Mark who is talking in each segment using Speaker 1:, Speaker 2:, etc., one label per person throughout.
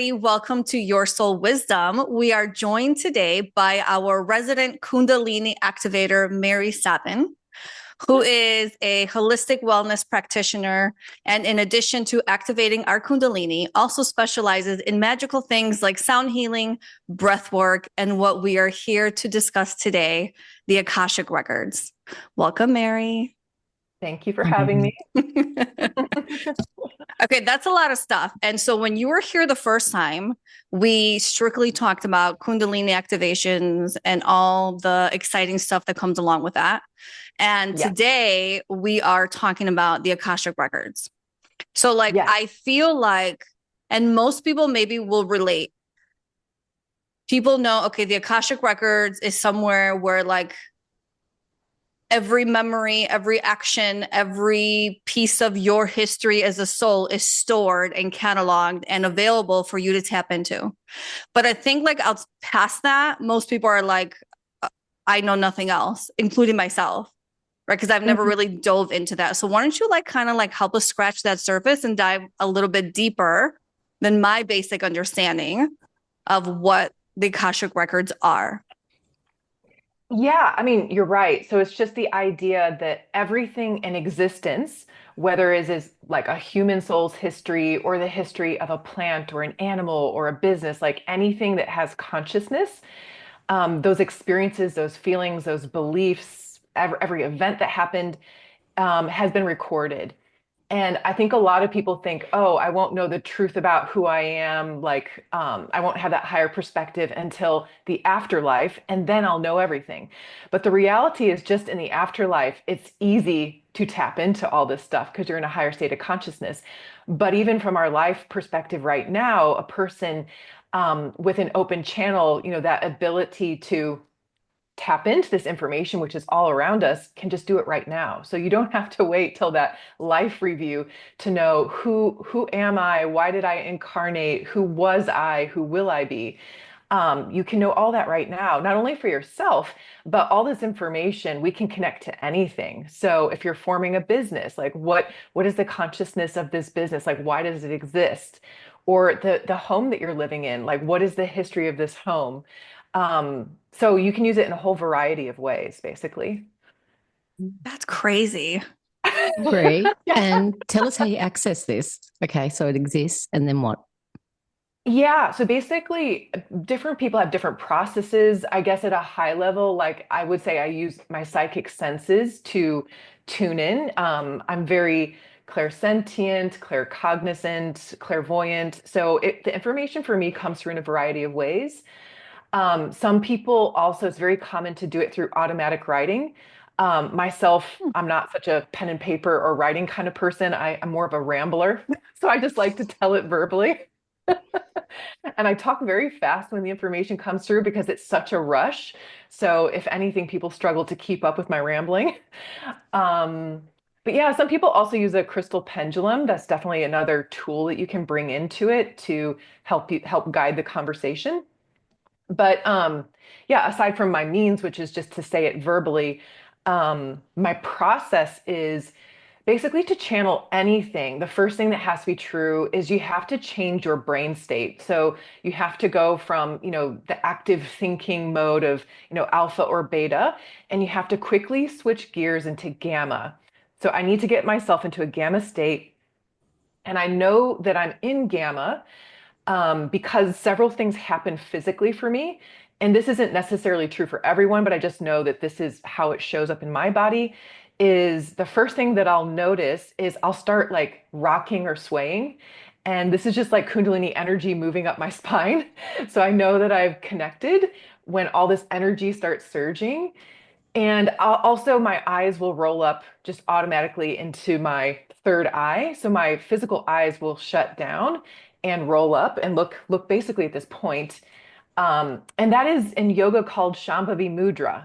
Speaker 1: Welcome to Your Soul Wisdom. We are joined today by our resident Kundalini activator, Mary Sabin, who is a holistic wellness practitioner. And in addition to activating our Kundalini, also specializes in magical things like sound healing, breath work, and what we are here to discuss today, the Akashic records. Welcome, Mary.
Speaker 2: Thank you for having me.
Speaker 1: Okay, that's a lot of stuff. And so when you were here the first time, we strictly talked about Kundalini activations and all the exciting stuff that comes along with that. And
Speaker 2: Yes.
Speaker 1: today we are talking about the Akashic records. So,
Speaker 2: Yes.
Speaker 1: I feel like, and most people maybe will relate. People know, okay, the Akashic records is somewhere where every memory, every action, every piece of your history as a soul is stored and cataloged and available for you to tap into. But I think out past that, most people are like, I know nothing else, including myself, right? Because I've never really dove into that. So why don't you kind of help us scratch that surface and dive a little bit deeper than my basic understanding of what the Akashic records are?
Speaker 2: Yeah, I mean, you're right. So it's just the idea that everything in existence, whether it is like a human soul's history or the history of a plant or an animal or a business, like anything that has consciousness, those experiences, those feelings, those beliefs, every event that happened, has been recorded. And I think a lot of people think, oh, I won't know the truth about who I am. I won't have that higher perspective until the afterlife, and then I'll know everything. But the reality is, just in the afterlife, it's easy to tap into all this stuff because you're in a higher state of consciousness. But even from our life perspective right now, a person with an open channel, that ability to tap into this information, which is all around us, can just do it right now. So you don't have to wait till that life review to know who am I? Why did I incarnate? Who was I? Who will I be? You can know all that right now, not only for yourself, but all this information we can connect to anything. So if you're forming a business, like what is the consciousness of this business? Like why does it exist? Or the home that you're living in, like what is the history of this home? So you can use it in a whole variety of ways, basically.
Speaker 1: That's crazy.
Speaker 3: Great.
Speaker 2: Yeah.
Speaker 3: And tell us how you access this. Okay, so it exists, and then what?
Speaker 2: Yeah, so basically, different people have different processes. I guess at a high level, like I would say, I use my psychic senses to tune in. I'm very clairsentient, claircognizant, clairvoyant. So the information for me comes through in a variety of ways. Some people also, it's very common to do it through automatic writing. Myself, I'm not such a pen and paper or writing kind of person. I'm more of a rambler. So I just like to tell it verbally. And I talk very fast when the information comes through because it's such a rush. So if anything, people struggle to keep up with my rambling. Um, but yeah, some people also use a crystal pendulum. That's definitely another tool that you can bring into it to help guide the conversation. But yeah, aside from my means, which is just to say it verbally, my process is basically to channel anything. The first thing that has to be true is you have to change your brain state. So you have to go from, the active thinking mode of, alpha or beta, and you have to quickly switch gears into gamma. So I need to get myself into a gamma state. And I know that I'm in gamma because several things happen physically for me. And this isn't necessarily true for everyone, but I just know that this is how it shows up in my body. Is the first thing that I'll notice is I'll start like rocking or swaying. And this is just like Kundalini energy moving up my spine. So I know that I've connected when all this energy starts surging. And also, my eyes will roll up just automatically into my third eye. So my physical eyes will shut down and roll up and look basically at this point. And that is in yoga called Shambhavi Mudra.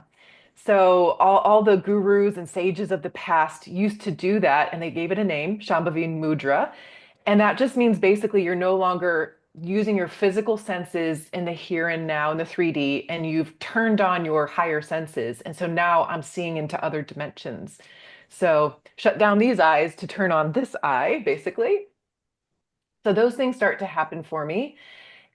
Speaker 2: So all the gurus and sages of the past used to do that, and they gave it a name, Shambhavi Mudra. And that just means basically you're no longer using your physical senses in the here and now in the 3D, and you've turned on your higher senses. And so now I'm seeing into other dimensions. So shut down these eyes to turn on this eye, basically. So those things start to happen for me.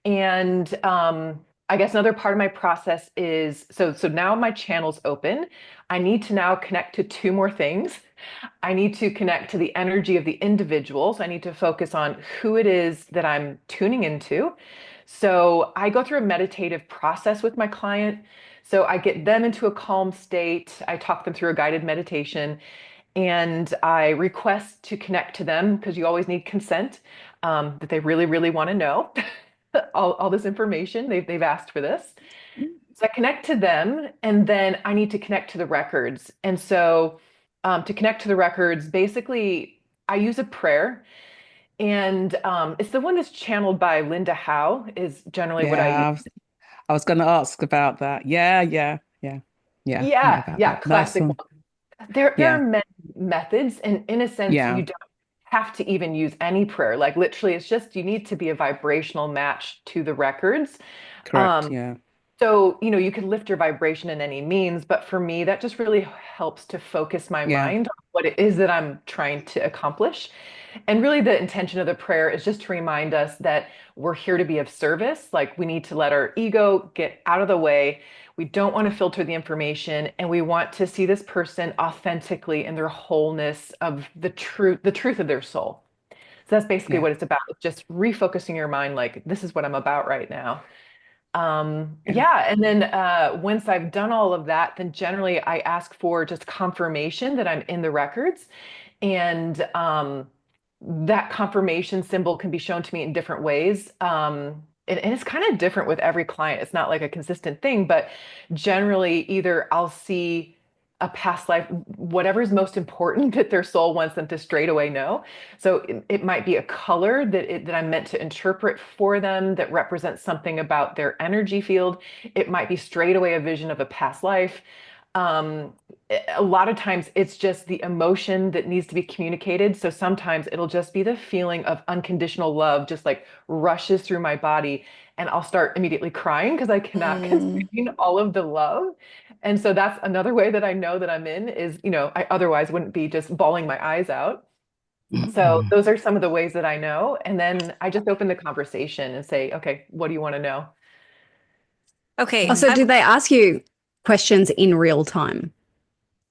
Speaker 2: And I guess another part of my process is so now my channel's open. I need to now connect to two more things. I need to connect to the energy of the individuals. I need to focus on who it is that I'm tuning into. So I go through a meditative process with my client. So I get them into a calm state. I talk them through a guided meditation and I request to connect to them because you always need consent that they really, really want to know all this information. They've asked for this. So I connect to them, and then I need to connect to the records. And so to connect to the records, basically, I use a prayer, and it's the one that's channeled by Linda Howe, is generally what I use.
Speaker 4: Yeah, I was going to ask about that. Yeah, yeah, yeah, yeah. I know
Speaker 2: Yeah,
Speaker 4: about
Speaker 2: yeah,
Speaker 4: that. Nice
Speaker 2: classic
Speaker 4: one.
Speaker 2: one. There are
Speaker 4: Yeah,
Speaker 2: many methods, and in a sense,
Speaker 4: yeah,
Speaker 2: you don't have to even use any prayer. Like literally, it's just you need to be a vibrational match to the records.
Speaker 4: correct.
Speaker 2: Um,
Speaker 4: Yeah,
Speaker 2: So, you can lift your vibration in any means, but for me, that just really helps to focus my
Speaker 4: yeah,
Speaker 2: mind on what it is that I'm trying to accomplish. And really, the intention of the prayer is just to remind us that we're here to be of service. Like, we need to let our ego get out of the way. We don't want to filter the information, and we want to see this person authentically in their wholeness of the truth of their soul. So that's basically
Speaker 4: yeah,
Speaker 2: what it's about. It's just refocusing your mind, like, this is what I'm about right now.
Speaker 4: yeah,
Speaker 2: Yeah, and then once I've done all of that, then generally I ask for just confirmation that I'm in the records. And that confirmation symbol can be shown to me in different ways. And it's kind of different with every client. It's not like a consistent thing, but generally, either I'll see a past life, whatever is most important that their soul wants them to straight away know. So it might be a color that I'm meant to interpret for them that represents something about their energy field. It might be straight away a vision of a past life. Um, a lot of times it's just the emotion that needs to be communicated. So sometimes it'll just be the feeling of unconditional love, just like rushes through my body. And I'll start immediately crying because I cannot
Speaker 1: Mm.
Speaker 2: contain all of the love. And so that's another way that I know that I'm in is, I otherwise wouldn't be just bawling my eyes out. So those are some of the ways that I know. And then I just open the conversation and say, okay, what do you want to know?
Speaker 1: Okay,
Speaker 2: And
Speaker 3: Also, do they ask you questions in real time?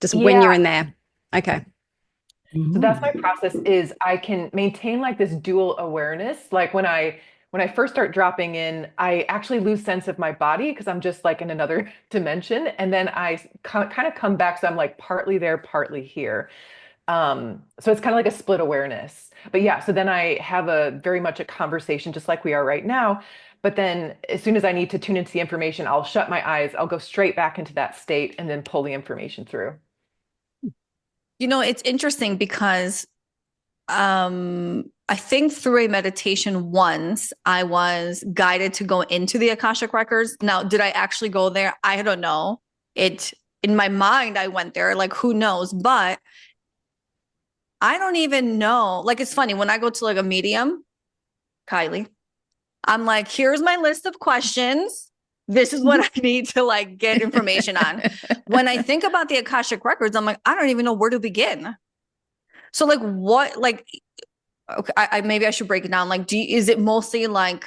Speaker 3: Just when
Speaker 2: yeah,
Speaker 3: you're in there? Okay.
Speaker 2: so that's my
Speaker 4: Mm.
Speaker 2: process is I can maintain like this dual awareness. Like when I first start dropping in, I actually lose sense of my body because I'm just like in another dimension. And then kind of come back. So I'm like partly there, partly here. So it's kind of like a split awareness. But yeah, so then I have a very much a conversation just like we are right now. But then as soon as I need to tune into the information, I'll shut my eyes, I'll go straight back into that state and then pull the information through.
Speaker 1: it's interesting because I think through a meditation once I was guided to go into the Akashic records. Now, did I actually go there? I don't know. It in my mind I went there, like who knows, but I don't even know. Like it's funny when I go to like a medium, Kylie, I'm like, here's my list of questions. This is what I need to like get information on. When I think about the Akashic records, I'm like, I don't even know where to begin. So like what like okay, maybe I should break it down. Like, is it mostly like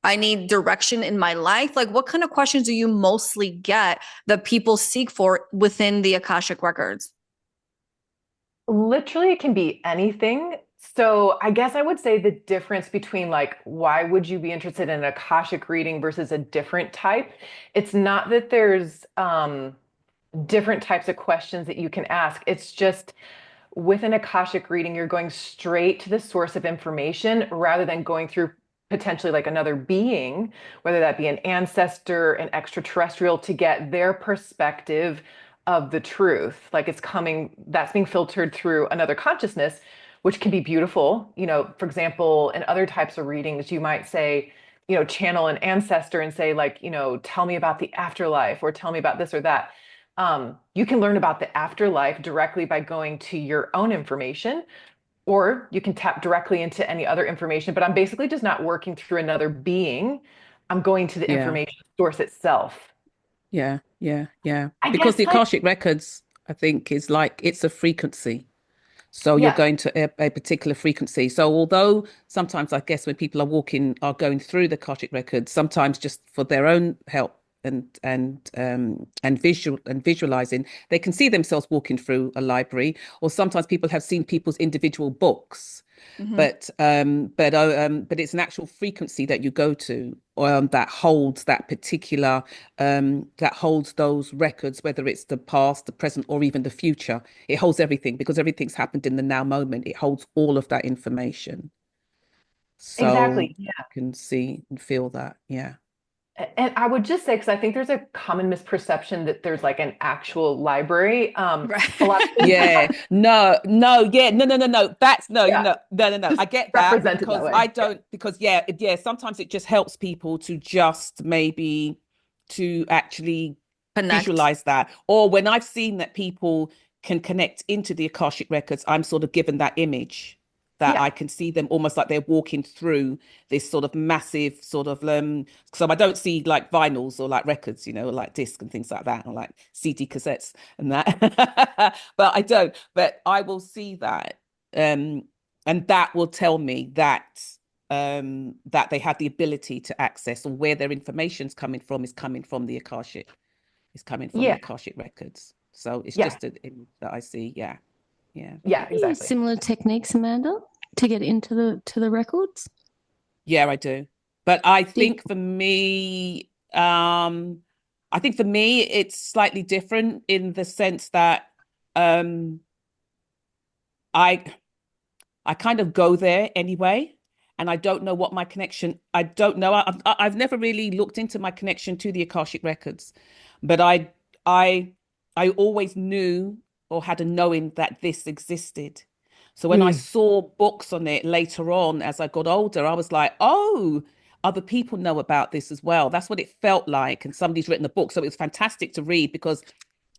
Speaker 1: I need direction in my life? Like, what kind of questions do you mostly get that people seek for within the Akashic records?
Speaker 2: Literally, it can be anything. So I guess I would say the difference between like, why would you be interested in an Akashic reading versus a different type? It's not that there's different types of questions that you can ask. It's just with an Akashic reading, you're going straight to the source of information rather than going through potentially like another being, whether that be an ancestor, an extraterrestrial, to get their perspective of the truth. Like it's coming, that's being filtered through another consciousness, which can be beautiful. For example, in other types of readings, you might say, channel an ancestor and say, like, tell me about the afterlife or tell me about this or that. You can learn about the afterlife directly by going to your own information, or you can tap directly into any other information. But I'm basically just not working through another being. I'm going to the
Speaker 4: Yeah,
Speaker 2: information source itself.
Speaker 4: yeah, yeah, yeah.
Speaker 2: I
Speaker 4: Because
Speaker 2: guess
Speaker 4: the
Speaker 2: like,
Speaker 4: Akashic records, I think, is like it's a frequency. So you're
Speaker 2: Yeah.
Speaker 4: going to a particular frequency. So although sometimes I guess when people are going through the Akashic records, sometimes just for their own help and visualizing, they can see themselves walking through a library, or sometimes people have seen people's individual books.
Speaker 1: Mhm.
Speaker 4: But it's an actual frequency that you go to, that holds that particular that holds those records, whether it's the past, the present, or even the future. It holds everything because everything's happened in the now moment. It holds all of that information. So
Speaker 2: Exactly. Yeah.
Speaker 4: you can see and feel that. Yeah.
Speaker 2: And I would just say, because I think there's a common misperception that there's like an actual library. A lot of
Speaker 1: Right.
Speaker 2: people,
Speaker 4: Yeah, no, no, yeah, no. That's no,
Speaker 2: yeah,
Speaker 4: no.
Speaker 2: just
Speaker 4: I get that
Speaker 2: represented that
Speaker 4: because
Speaker 2: way.
Speaker 4: I don't, because yeah, sometimes it just helps people to just maybe to actually
Speaker 1: Connect.
Speaker 4: visualize that. Or when I've seen that people can connect into the Akashic records, I'm sort of given that image that
Speaker 2: Yeah.
Speaker 4: I can see them almost like they're walking through this sort of massive sort of so I don't see like vinyls or like records, like discs and things like that, or like CD cassettes and that. But I don't, but I will see that. And that will tell me that they have the ability to access, or where their information's coming from is coming from the Akashic,
Speaker 2: Yeah.
Speaker 4: records. So it's
Speaker 2: Yeah.
Speaker 4: just an image that I see. Yeah. Yeah.
Speaker 2: Yeah,
Speaker 5: Do you use
Speaker 2: exactly.
Speaker 5: similar techniques, Amanda, to get into the records?
Speaker 4: Yeah, I do. But I
Speaker 5: Do you-
Speaker 4: think for me, it's slightly different in the sense that um I I kind of go there anyway, and I don't know what my connection. I don't know. I've never really looked into my connection to the Akashic records, but I I always knew or had a knowing that this existed. So when I
Speaker 3: Mm.
Speaker 4: saw books on it later on as I got older, I was like, oh, other people know about this as well. That's what it felt like. And somebody's written a book. So it was fantastic to read, because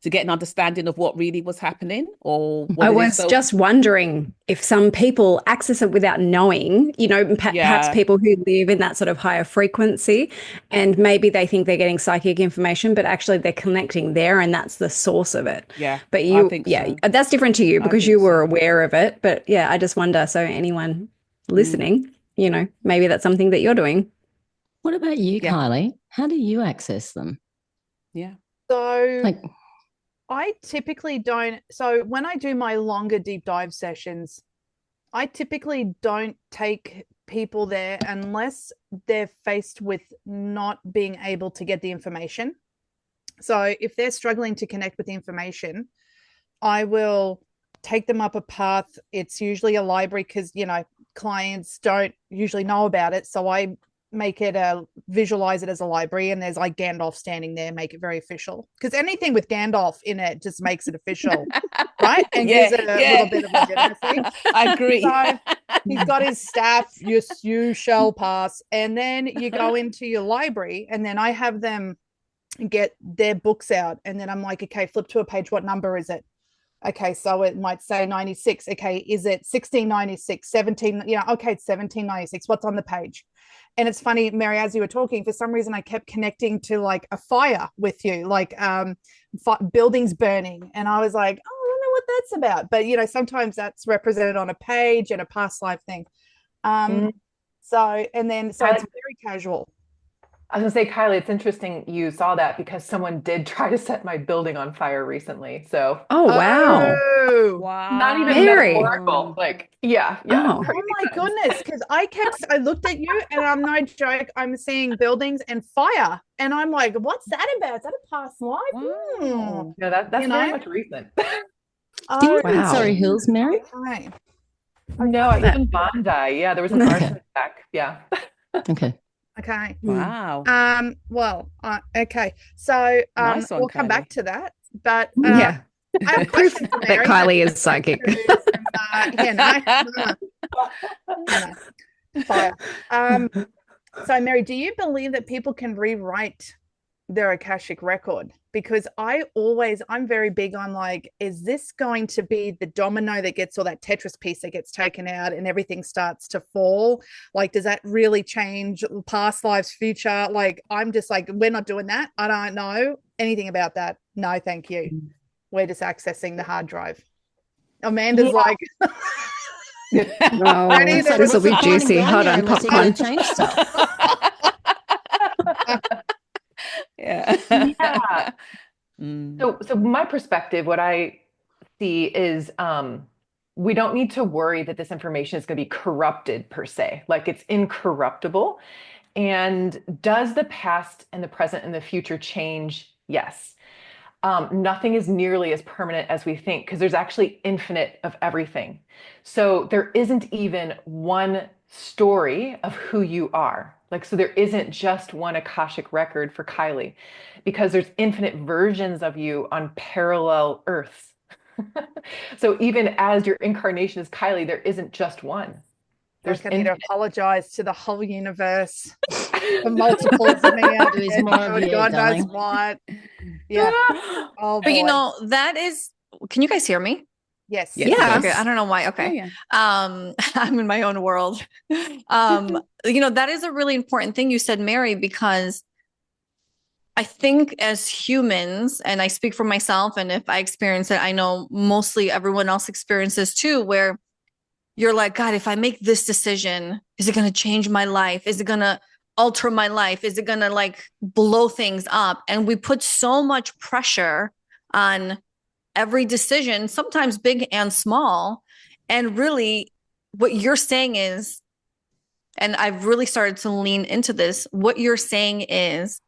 Speaker 4: to get an understanding of what really was happening or
Speaker 3: I
Speaker 4: what it is.
Speaker 3: was
Speaker 4: So
Speaker 3: just wondering if some people access it without knowing, perhaps
Speaker 4: yeah,
Speaker 3: people who live in that sort of higher frequency, and maybe they think they're getting psychic information, but actually they're connecting there and that's the source of it.
Speaker 4: yeah,
Speaker 3: But
Speaker 4: I think
Speaker 3: yeah,
Speaker 4: so.
Speaker 3: that's different to you
Speaker 4: I
Speaker 3: because
Speaker 4: think
Speaker 3: you were
Speaker 4: so.
Speaker 3: aware of it. But yeah, I just wonder. So anyone
Speaker 4: Mm,
Speaker 3: listening, maybe that's something that you're doing.
Speaker 5: What about you,
Speaker 4: yeah,
Speaker 5: Kylie? How do you access them?
Speaker 4: yeah.
Speaker 6: So
Speaker 5: Like,
Speaker 6: I typically don't. So when I do my longer deep dive sessions, I typically don't take people there unless they're faced with not being able to get the information. So if they're struggling to connect with the information, I will take them up a path. It's usually a library because, clients don't usually know about it. So I make it visualize it as a library, and there's like Gandalf standing there, make it very official, because anything with Gandalf in it just makes it official, right? And
Speaker 4: Yeah,
Speaker 6: gives it a
Speaker 4: yeah.
Speaker 6: little bit of legitimacy.
Speaker 4: I agree.
Speaker 6: So he's got his staff, yes, you shall pass. And then you go into your library, and then I have them get their books out. And then I'm like, okay, flip to a page. What number is it? Okay, so it might say 96. Okay, is it 1696, 17? Okay, it's 1796. What's on the page? And it's funny, Mary, as you were talking, for some reason I kept connecting to like a fire with you, like buildings burning. And I was like, oh, I don't know what that's about. But, sometimes that's represented on a page and a past life thing. So it's very casual.
Speaker 2: I was gonna say, Kylie, it's interesting you saw that because someone did try to set my building on fire recently. So
Speaker 3: Oh, wow.
Speaker 6: Oh,
Speaker 4: Wow.
Speaker 2: not even
Speaker 3: Mary.
Speaker 2: metaphorical. Like, yeah,
Speaker 3: Oh.
Speaker 2: crazy
Speaker 6: oh my
Speaker 2: times.
Speaker 6: goodness, because I looked at you and I'm no joke, I'm seeing buildings and fire. And I'm like, what's that about? Is that a past life?
Speaker 4: Wow.
Speaker 2: No, that's
Speaker 6: You
Speaker 2: very
Speaker 6: know?
Speaker 2: much recent.
Speaker 5: do you
Speaker 6: Oh,
Speaker 5: live in
Speaker 3: Wow.
Speaker 5: Surrey Hills, Mary?
Speaker 6: okay.
Speaker 2: No, I live
Speaker 3: That-
Speaker 2: in Bondi. Yeah, there was an
Speaker 3: Okay.
Speaker 2: arson attack. Yeah.
Speaker 5: Okay.
Speaker 6: Okay.
Speaker 4: Wow.
Speaker 6: Well, okay. So
Speaker 4: Nice one,
Speaker 6: we'll come back
Speaker 4: Kylie.
Speaker 6: to that. But
Speaker 3: Yeah.
Speaker 6: I have a
Speaker 3: Proof
Speaker 6: question for
Speaker 3: that
Speaker 6: Mary.
Speaker 3: Kylie is psychic.
Speaker 6: Fire. So Mary, do you believe that people can rewrite their Akashic record? Because I'm very big on like, is this going to be the domino that gets, or that Tetris piece that gets taken out and everything starts to fall? Like, does that really change past lives, future? Like, I'm just like, we're not doing that. I don't know anything about that. No, thank you. We're just accessing the hard drive. Amanda's
Speaker 2: Yeah.
Speaker 6: like,
Speaker 3: Oh,
Speaker 6: Ready?
Speaker 5: It's like,
Speaker 3: this will
Speaker 5: what's
Speaker 3: be
Speaker 5: the point in
Speaker 3: juicy.
Speaker 5: going
Speaker 3: Hold
Speaker 5: there
Speaker 3: on,
Speaker 5: unless you're going
Speaker 3: popcorn.
Speaker 5: to change stuff?
Speaker 4: Yeah.
Speaker 2: Yeah.
Speaker 4: Mm.
Speaker 2: So my perspective, what I see is we don't need to worry that this information is going to be corrupted per se. Like it's incorruptible. And does the past and the present and the future change? Yes. Nothing is nearly as permanent as we think because there's actually infinite of everything. So there isn't even one story of who you are. Like, so there isn't just one Akashic record for Kylie because there's infinite versions of you on parallel Earths. So even as your incarnation is Kylie, there isn't just one. There's
Speaker 6: like I need to
Speaker 2: infinite.
Speaker 6: apologize to the whole universe for multiples of me out
Speaker 5: There is
Speaker 6: there.
Speaker 5: more of you,
Speaker 6: God knows
Speaker 5: darling.
Speaker 6: what. Yeah. Oh
Speaker 1: But you
Speaker 6: boy.
Speaker 1: know, that is, can you guys hear me?
Speaker 6: Yes.
Speaker 4: Yes.
Speaker 3: Yeah.
Speaker 1: Okay, I don't know why. Okay.
Speaker 4: Yeah.
Speaker 1: I'm in my own world. You know, that is a really important thing you said, Mary, because I think as humans, and I speak for myself, and if I experience it, I know mostly everyone else experiences too, where you're like, God, if I make this decision, is it going to change my life? Is it going to alter my life? Is it going to like blow things up? And we put so much pressure on every decision, sometimes big and small. And really, what you're saying is, and I've really started to lean into this, what you're saying is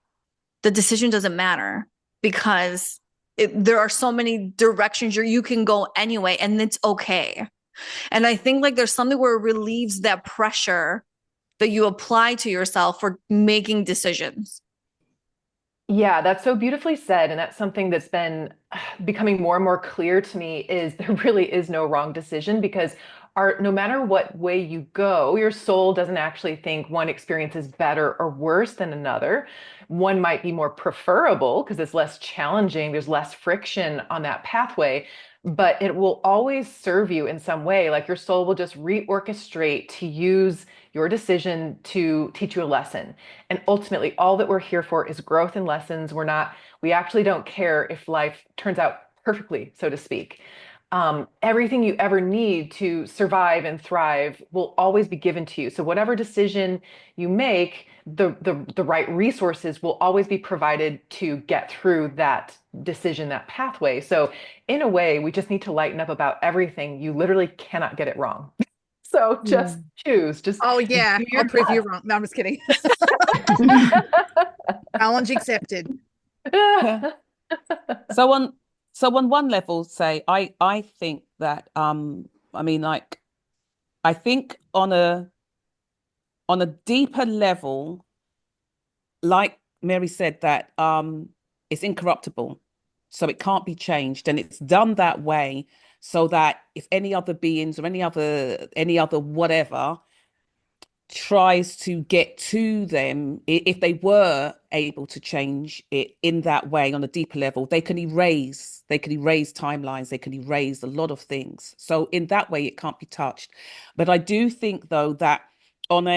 Speaker 1: the decision doesn't matter because there are so many directions you can go anyway, and it's okay. And I think like there's something where it relieves that pressure that you apply to yourself for making decisions.
Speaker 2: Yeah, that's so beautifully said. And that's something that's been becoming more and more clear to me is there really is no wrong decision because no matter what way you go, your soul doesn't actually think one experience is better or worse than another. One might be more preferable because it's less challenging, there's less friction on that pathway, but it will always serve you in some way. Like your soul will just reorchestrate to use your decision to teach you a lesson. And ultimately, all that we're here for is growth and lessons. We actually don't care if life turns out perfectly, so to speak. Everything you ever need to survive and thrive will always be given to you. So whatever decision you make, the right resources will always be provided to get through that decision, that pathway. So in a way, we just need to lighten up about everything. You literally cannot get it wrong. So just choose. Just
Speaker 6: Oh yeah.
Speaker 2: do your
Speaker 6: I'll prove you
Speaker 2: best.
Speaker 6: wrong. No, I'm just kidding. Challenge accepted.
Speaker 4: So on one level, say I think that I mean like I think on a deeper level, like Mary said, that it's incorruptible, so it can't be changed, and it's done that way so that if any other beings or any other whatever tries to get to them, if they were able to change it in that way on a deeper level, they can erase timelines, they can erase a lot of things. So in that way it can't be touched. But I do think though that in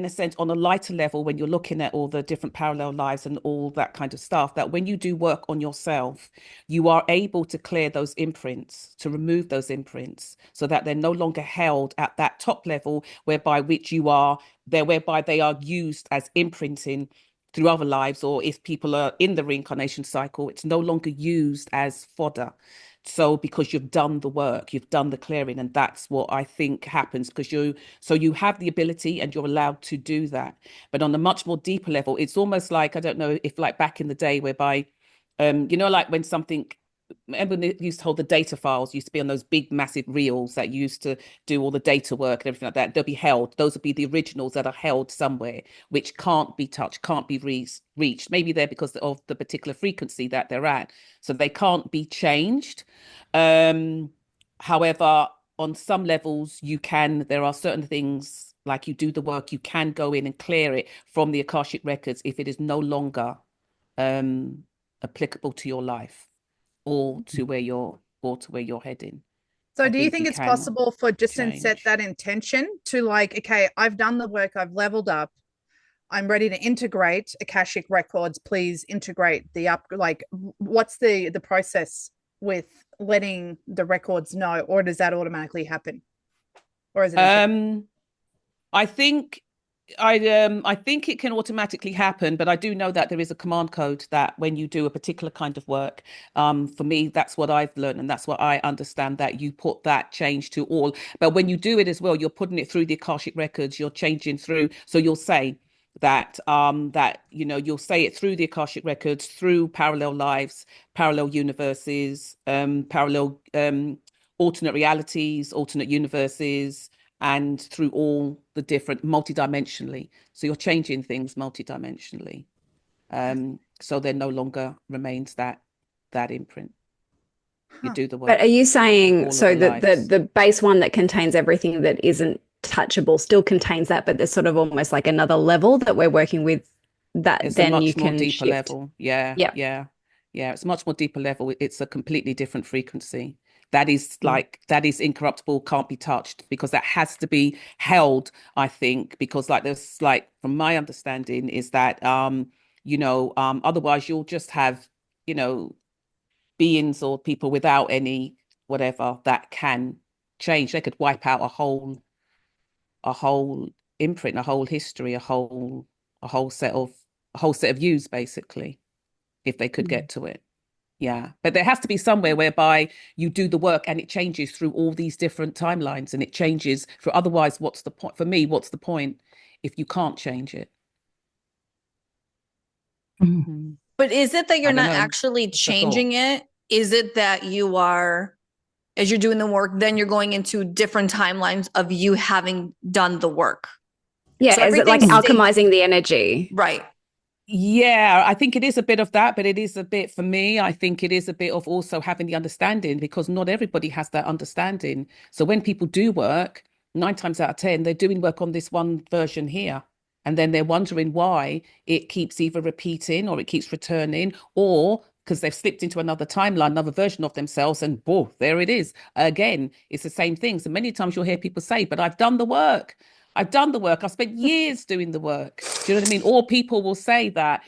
Speaker 4: a sense, on a lighter level, when you're looking at all the different parallel lives and all that kind of stuff, that when you do work on yourself, you are able to clear those imprints, to remove those imprints so that they're no longer held at that top level whereby they are used as imprinting through other lives, or if people are in the reincarnation cycle, it's no longer used as fodder. So because you've done the work, you've done the clearing, and that's what I think happens because you have the ability and you're allowed to do that. But on a much more deeper level, it's almost like, I don't know if like back in the day whereby like when something, remember when they used to hold the data files, used to be on those big massive reels that used to do all the data work and everything like that. They'll be held, those will be the originals that are held somewhere, which can't be touched, can't be reached. Maybe they're because of the particular frequency that they're at, so they can't be changed. However, on some levels there are certain things, like you do the work, you can go in and clear it from the Akashic records if it is no longer applicable to your life or to where you're heading.
Speaker 6: So do you think it's possible for just to set that intention to like, okay, I've done the work, I've leveled up, I'm ready to integrate Akashic records, please integrate what's the process with letting the records know, or does that automatically happen? Or is it
Speaker 4: I think I think it can automatically happen, but I do know that there is a command code that when you do a particular kind of work, for me, that's what I've learned, and that's what I understand, that you put that change to all. But when you do it as well, you're putting it through the Akashic records, you're changing through. So you'll say that you'll say it through the Akashic records, through parallel lives, parallel universes, parallel alternate realities, alternate universes, and through all the different multidimensionally. So you're changing things multidimensionally. So there no longer remains that imprint. You do the work.
Speaker 3: But are you saying
Speaker 4: all
Speaker 3: so
Speaker 4: of the
Speaker 3: that
Speaker 4: lives.
Speaker 3: the base one that contains everything that isn't touchable still contains that, but there's sort of almost like another level that we're working with that
Speaker 4: It's
Speaker 3: then
Speaker 4: a much
Speaker 3: you
Speaker 4: more
Speaker 3: can
Speaker 4: deeper
Speaker 3: shift?
Speaker 4: level. Yeah.
Speaker 3: Yeah.
Speaker 4: It's a much more deeper level. It's a completely different frequency. That is like, that is incorruptible, can't be touched, because that has to be held, I think, because like there's like, from my understanding is that, otherwise you'll just have, beings or people without any whatever that can change. They could wipe out a whole imprint, a whole history, a whole set of views, basically, if they could get to it. Yeah, but there has to be somewhere whereby you do the work and it changes through all these different timelines, and it changes for, otherwise what's the point? For me, what's the point if you can't change it?
Speaker 1: But is it that you're
Speaker 4: I don't
Speaker 1: not
Speaker 4: know.
Speaker 1: actually
Speaker 4: Just a thought.
Speaker 1: changing it? Is it that you are, as you're doing the work, then you're going into different timelines of you having done the work?
Speaker 3: Yeah,
Speaker 1: So
Speaker 3: is it like
Speaker 1: everything stays-
Speaker 3: alchemizing the energy?
Speaker 1: Right.
Speaker 4: Yeah, I think it is a bit of that, but it is a bit, for me, I think it is a bit of also having the understanding, because not everybody has that understanding. So when people do work, 9 times out of 10, they're doing work on this one version here. And then they're wondering why it keeps either repeating or it keeps returning, or because they've slipped into another timeline, another version of themselves, and boom, there it is. Again, it's the same thing. So many times you'll hear people say, but I've done the work. I've done the work. I've spent years doing the work. Do you know what I mean? Or people will say that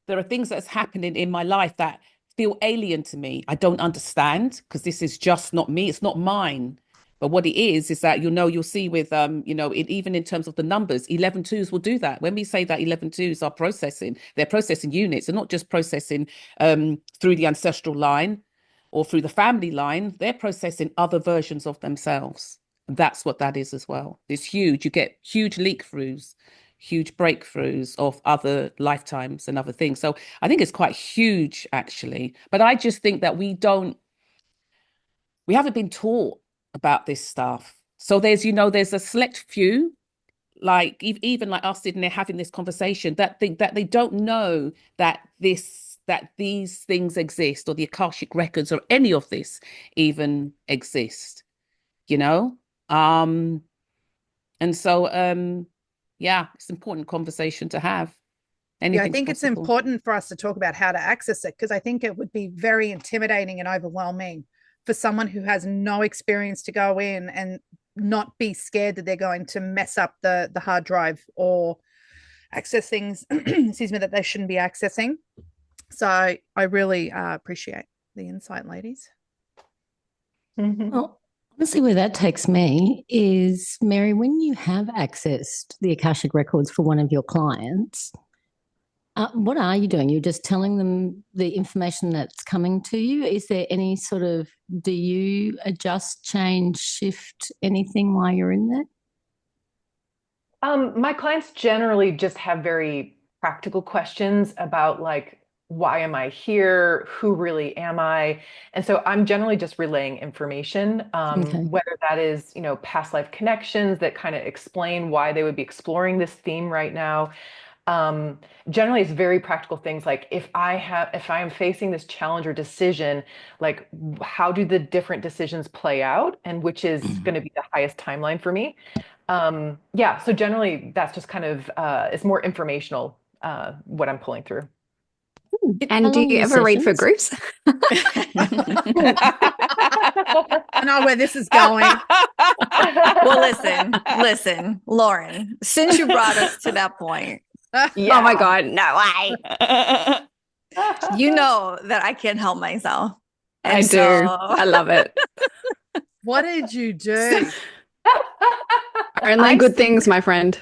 Speaker 4: there are things that's happening in my life that feel alien to me. I don't understand, because this is just not me. It's not mine. But what it is that, you'll see with, even in terms of the numbers, 11 twos will do that. When we say that 11 twos are processing, they're processing units. They're not just processing through the ancestral line or through the family line. They're processing other versions of themselves. That's what that is as well. It's huge. You get huge leak-throughs, huge breakthroughs of other lifetimes and other things. So I think it's quite huge, actually. But I just think that we haven't been taught about this stuff. So there's a select few, like even like us sitting there having this conversation, that think that they don't know that these things exist, or the Akashic records, or any of this even exist, and so it's an important conversation to have.
Speaker 6: Yeah, I think it's important for us to talk about how to access it, because I think it would be very intimidating and overwhelming for someone who has no experience to go in and not be scared that they're going to mess up the hard drive or access things, excuse me, that they shouldn't be accessing. So I really appreciate the insight, ladies.
Speaker 5: Well, honestly, where that takes me is, Mary, when you have accessed the Akashic records for one of your clients, what are you doing? You're just telling them the information that's coming to you? Is there any sort of, do you adjust, change, shift anything while you're in there?
Speaker 2: My clients generally just have very practical questions about, like, why am I here? Who really am I? And so I'm generally just relaying information, whether that is, past life connections that kind of explain why they would be exploring this theme right now. Generally it's very practical things, like if I am facing this challenge or decision, like how do the different decisions play out, and which is going to be the highest timeline for me. So generally that's just kind of it's more informational, what I'm pulling through.
Speaker 3: And do you ever read for groups?
Speaker 6: I know where this is going.
Speaker 1: Well, listen, Lauren, since you brought us to that point.
Speaker 3: Yeah. Oh my God, no way.
Speaker 1: You know that I can't help myself.
Speaker 3: I do. I love it.
Speaker 6: What did you do?
Speaker 3: Only good things, my friend.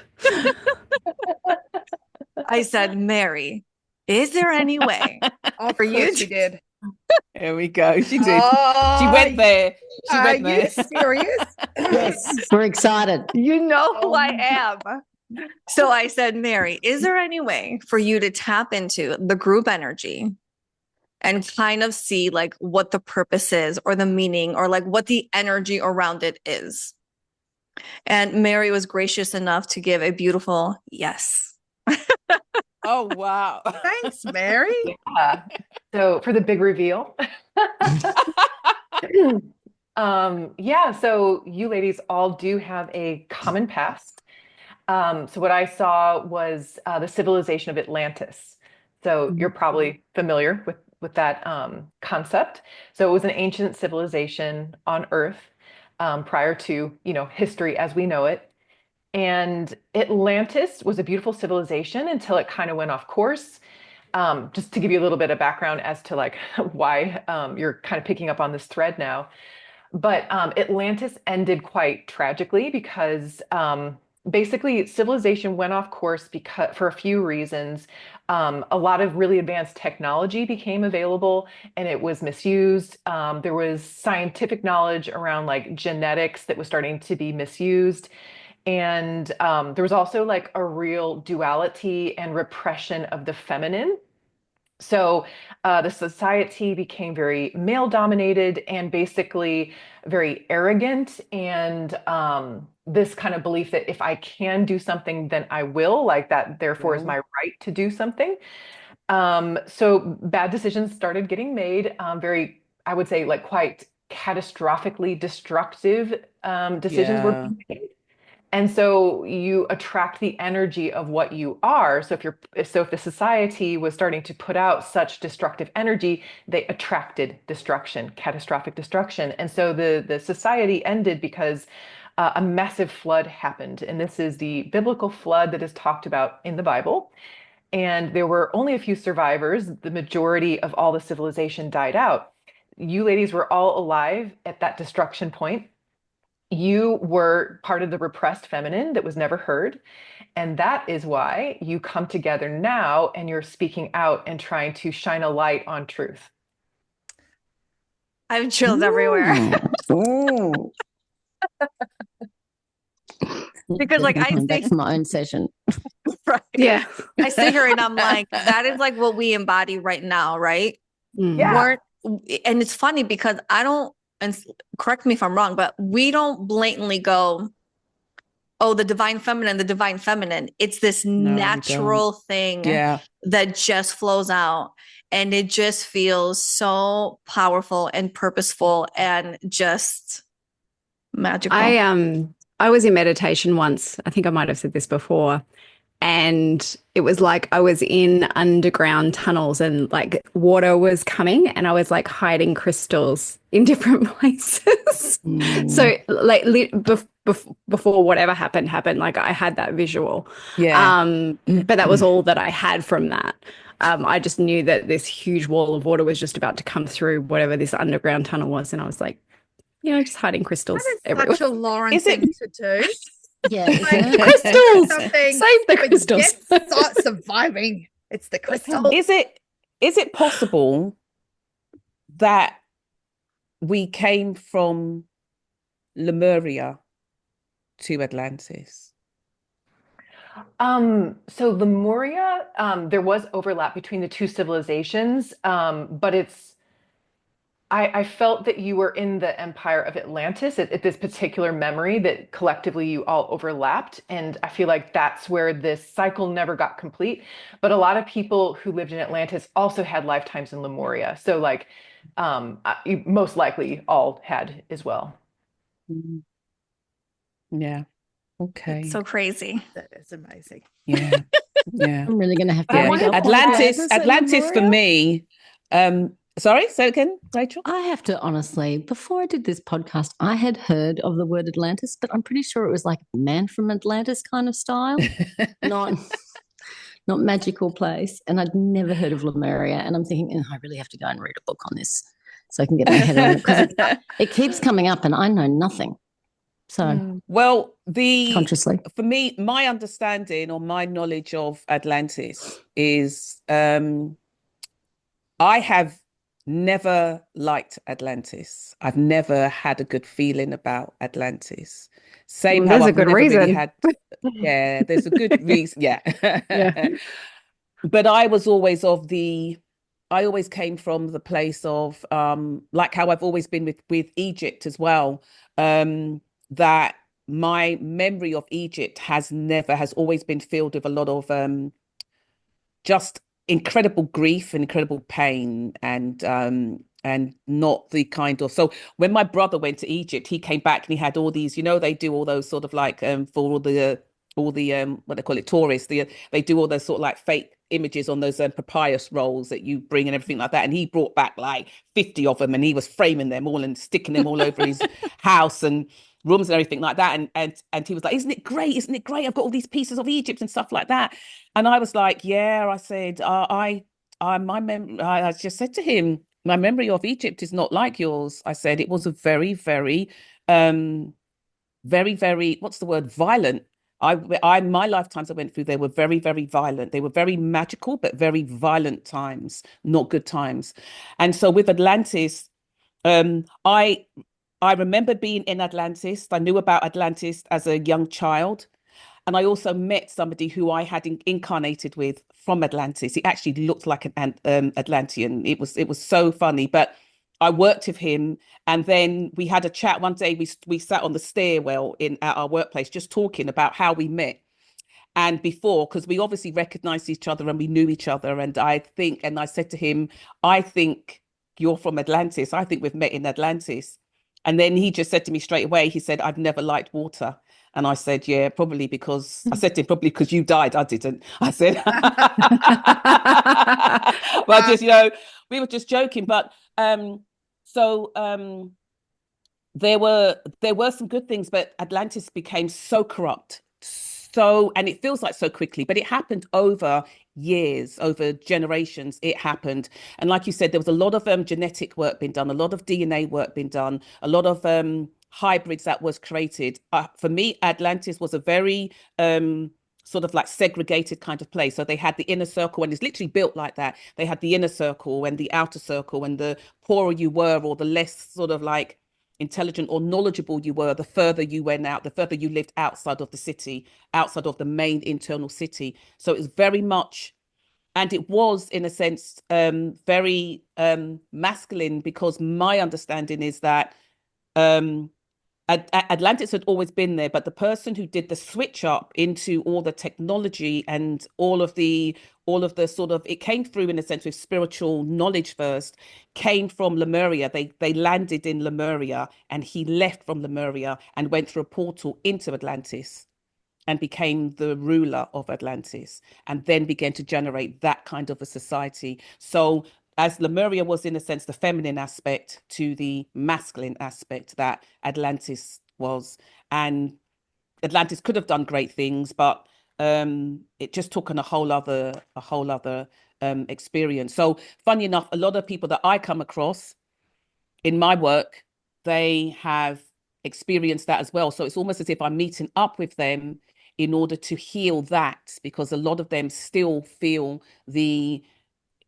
Speaker 1: I said, Mary, is there any way
Speaker 6: Of
Speaker 1: for you
Speaker 6: course you did.
Speaker 4: Here we go. She did.
Speaker 6: Oh,
Speaker 4: She went there. She
Speaker 6: Are
Speaker 4: went
Speaker 6: you
Speaker 4: there.
Speaker 6: serious?
Speaker 5: Yes, we're excited.
Speaker 1: You know who
Speaker 6: Oh
Speaker 1: I
Speaker 6: my
Speaker 1: am. So I said, Mary, is there any way for you to tap into the group energy and kind of see like what the purpose is or the meaning or like what the energy around it is? And Mary was gracious enough to give a beautiful yes.
Speaker 4: Oh, wow.
Speaker 6: Thanks, Mary.
Speaker 2: Yeah. So for the big reveal. Yeah, so you ladies all do have a common past. So what I saw was the civilization of Atlantis. So you're probably familiar with that concept. So it was an ancient civilization on Earth prior to, history as we know it. And Atlantis was a beautiful civilization until it kind of went off course. Just to give you a little bit of background as to like why you're kind of picking up on this thread now. But Atlantis ended quite tragically because basically civilization went off course because for a few reasons. A lot of really advanced technology became available and it was misused. There was scientific knowledge around like genetics that was starting to be misused. And there was also like a real duality and repression of the feminine. So the society became very male dominated and basically very arrogant. And this kind of belief that if I can do something, then I will, like that, therefore, is my right to do something. So bad decisions started getting made, very, I would say, like quite catastrophically destructive decisions were being made. And so you attract the energy of what you are. So if the society was starting to put out such destructive energy, they attracted destruction, catastrophic destruction. And so the society ended because a massive flood happened. And this is the biblical flood that is talked about in the Bible. And there were only a few survivors. The majority of all the civilization died out. You ladies were all alive at that destruction point. You were part of the repressed feminine that was never heard. And that is why you come together now and you're speaking out and trying to shine a light on truth.
Speaker 1: I have chills everywhere.
Speaker 5: Ooh.
Speaker 1: Because like I
Speaker 5: back
Speaker 1: think
Speaker 5: from my own session.
Speaker 1: right.
Speaker 3: Yeah.
Speaker 1: I sit here and I'm like, that is like what we embody right now, right?
Speaker 2: Yeah.
Speaker 1: And it's funny because I don't, and correct me if I'm wrong, but we don't blatantly go, oh, the divine feminine. It's this natural thing that just flows out. And it just feels so powerful and purposeful and just magical.
Speaker 3: I was in meditation once. I think I might have said this before. And it was like I was in underground tunnels and like water was coming and I was like hiding crystals in different places. So like before whatever happened, like I had that visual. But that was all that I had from that. I just knew that this huge wall of water was just about to come through whatever this underground tunnel was. And I was like, just hiding crystals everywhere.
Speaker 6: Such a Lauren thing to do.
Speaker 5: Yeah,
Speaker 6: Like,
Speaker 3: crystals. Save the crystals.
Speaker 6: Start surviving. It's the crystal.
Speaker 4: Is it possible that we came from Lemuria to Atlantis?
Speaker 2: So Lemuria, there was overlap between the two civilizations, but I felt that you were in the empire of Atlantis at this particular memory that collectively you all overlapped. And I feel like that's where this cycle never got complete. But a lot of people who lived in Atlantis also had lifetimes in Lemuria. So like you most likely all had as well.
Speaker 4: Yeah. Okay.
Speaker 1: It's so crazy.
Speaker 6: That is amazing.
Speaker 4: Yeah. Yeah.
Speaker 5: I'm really going to have to read up on
Speaker 4: Atlantis for me. Sorry, say it again, Rachel.
Speaker 5: I have to honestly, before I did this podcast, I had heard of the word Atlantis, but I'm pretty sure it was like man from Atlantis kind of style, not magical place. And I'd never heard of Lemuria. And I'm thinking, I really have to go and read a book on this. so I can get my head around it, because it keeps coming up and I know nothing. So
Speaker 4: well,
Speaker 5: consciously,
Speaker 4: for me, my understanding or my knowledge of Atlantis is I have never liked Atlantis. I've never had a good feeling about Atlantis. Same
Speaker 3: Well,
Speaker 4: how
Speaker 3: there's a
Speaker 4: I've
Speaker 3: good
Speaker 4: never really
Speaker 3: reason.
Speaker 4: had, yeah, there's a good reason. Yeah.
Speaker 3: Yeah.
Speaker 4: But I was always I always came from the place of like how I've always been with Egypt as well. That my memory of Egypt has always been filled with a lot of just incredible grief and incredible pain, and not the kind of, so when my brother went to Egypt, he came back and he had all these, they do all those sort of like for all the what they call it, tourists, they do all those sort of like fake images on those papyrus rolls that you bring and everything like that, and he brought back like 50 of them, and he was framing them all and sticking them all over his house and rooms and everything like that, and he was like, isn't it great, I've got all these pieces of Egypt and stuff like that. And I was like, yeah, I said, I just said to him, my memory of Egypt is not like yours. I said it was a very, very, very, very, what's the word? Violent. My lifetimes I went through, they were very, very violent. They were very magical, but very violent times, not good times. And so with Atlantis, I remember being in Atlantis. I knew about Atlantis as a young child. And I also met somebody who I had incarnated with from Atlantis. He actually looked like an Atlantean. It was so funny. But I worked with him, and then we had a chat one day. We sat on the stairwell at our workplace, just talking about how we met. And before, because we obviously recognized each other and we knew each other. And I said to him, I think you're from Atlantis. I think we've met in Atlantis. And then he just said to me straight away, he said, I've never liked water. And I said, yeah, probably because I said to him, probably because you died. I didn't. I said, well, just, we were just joking. But so there were some good things, but Atlantis became so corrupt. And it feels like so quickly, but it happened over years, over generations. It happened. And like you said, there was a lot of genetic work being done, a lot of DNA work being done, a lot of hybrids that was created. For me, Atlantis was a very sort of like segregated kind of place. So they had the inner circle, and it's literally built like that. They had the inner circle and the outer circle, and the poorer you were, or the less sort of like intelligent or knowledgeable you were, the further you went out, the further you lived outside of the city, outside of the main internal city. So it was very much, and it was in a sense very masculine, because my understanding is that Atlantis had always been there, but the person who did the switch up into all the technology and all of the sort of, it came through in a sense with spiritual knowledge first, came from Lemuria. They landed in Lemuria, and he left from Lemuria and went through a portal into Atlantis and became the ruler of Atlantis, and then began to generate that kind of a society. So as Lemuria was in a sense the feminine aspect to the masculine aspect that Atlantis was, and Atlantis could have done great things, but it just took on a whole other experience. So funny enough, a lot of people that I come across in my work, they have experienced that as well. So it's almost as if I'm meeting up with them in order to heal that, because a lot of them still feel the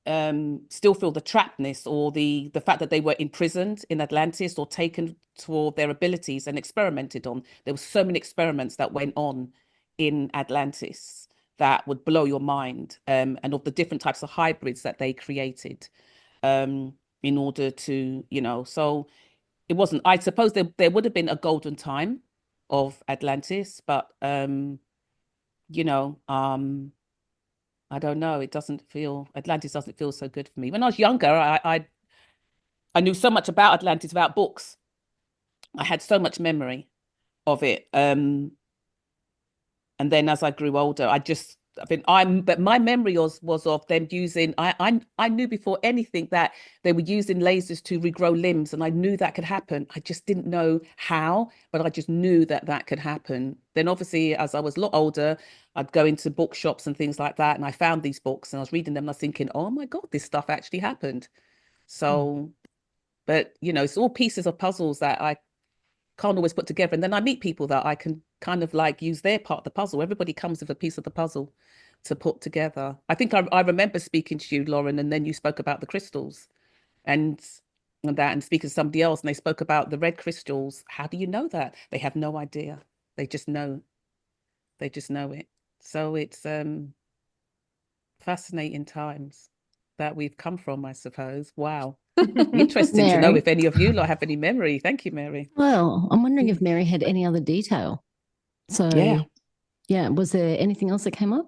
Speaker 4: trappedness, or the fact that they were imprisoned in Atlantis or taken for their abilities and experimented on. There were so many experiments that went on in Atlantis that would blow your mind, and of the different types of hybrids that they created in order to, so it wasn't, I suppose there would have been a golden time of Atlantis, but I don't know. Atlantis doesn't feel so good for me. When I was younger, I knew so much about Atlantis without books. I had so much memory of it. And then as I grew older, but my memory was of them using, I knew before anything that they were using lasers to regrow limbs, and I knew that could happen. I just didn't know how, but I just knew that could happen. Then obviously, as I was a lot older, I'd go into bookshops and things like that, and I found these books and I was reading them and I was thinking, oh my God, this stuff actually happened. So But, it's all pieces of puzzles that I can't always put together. And then I meet people that I can kind of like use their part of the puzzle. Everybody comes with a piece of the puzzle to put together. I think I remember speaking to you, Lauren, and then you spoke about the crystals and and speaking to somebody else, and they spoke about the red crystals. How do you know that? They have no idea. They just know. They just know it. So it's fascinating times that we've come from, I suppose. Wow. Interesting to know
Speaker 5: Mary.
Speaker 4: if any of you lot have any memory. Thank you, Mary.
Speaker 5: Well, I'm wondering if Mary had any other detail. So, yeah, was there anything else that came up?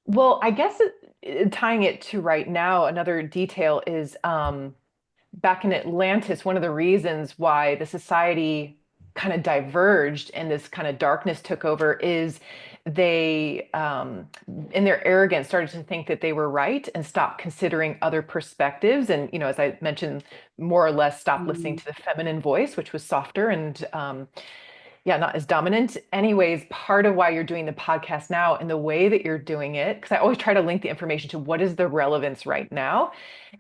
Speaker 2: Well, I guess tying it to right now, another detail is back in Atlantis, one of the reasons why the society kind of diverged and this kind of darkness took over is they, in their arrogance, started to think that they were right and stopped considering other perspectives. And, as I mentioned, more or less stopped listening to the feminine voice, which was softer and not as dominant. Anyways, part of why you're doing the podcast now and the way that you're doing it, because I always try to link the information to what is the relevance right now,